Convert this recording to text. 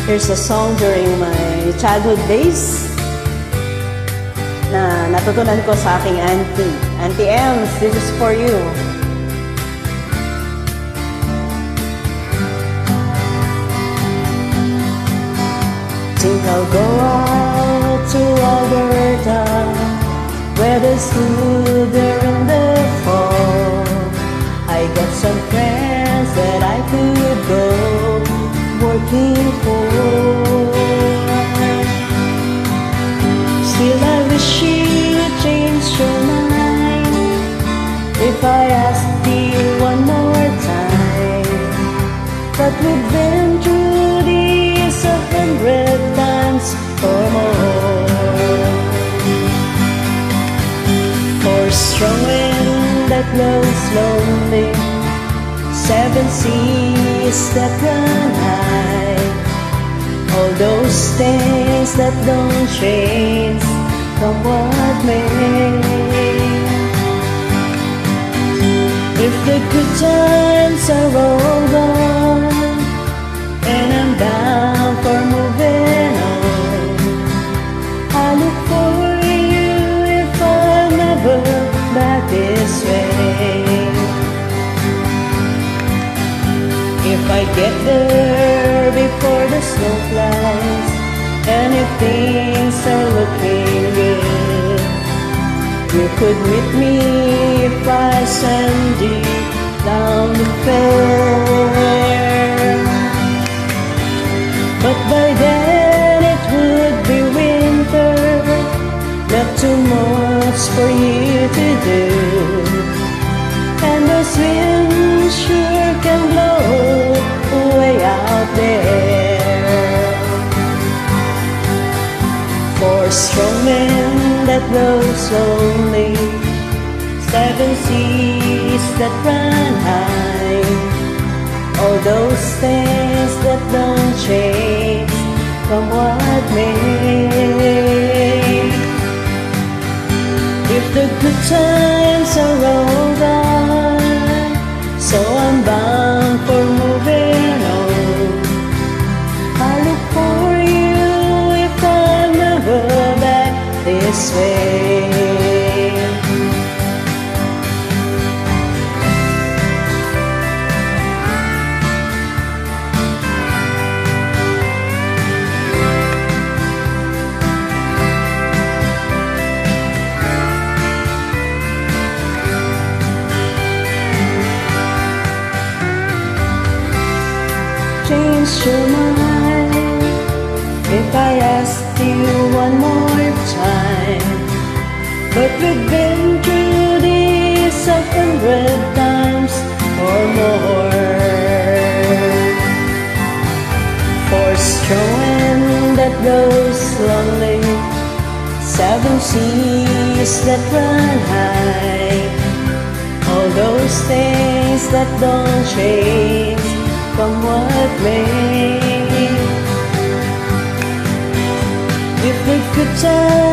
Here's a song during my childhood days na natutunan ko sa aking auntie. Auntie Ems, this is for you. Think I'll go out to Alberta, where there's food during the fall. I got some friends that I could go working for. Still I wish you'd change your mind if I asked you one more time. But we've been through this 100 times or more. For strong wind that blows lonely, 7 seas that run high, all those things that don't change, come what may. If the good times are all gone and I'm bound for moving on, I look for you if I'm ever back this way. If I get there before the snow flies, and if things are looking good, you could meet me if I send you down the fair. But by then it would be winter, not too much for you to do, and those winds sure can blow way out there. For strong men that blows lonely, 7 seas that run high, all those things that don't change, come what may. If the good times are all gone, so I'm bound for moving on, I look for you if I'm ever back this way. Change your mind if I asked you one more time. But we've been through this 100 times or more. For strong wind that blows lonely, 7 seas that run high, all those things that don't change, come what may. If the good times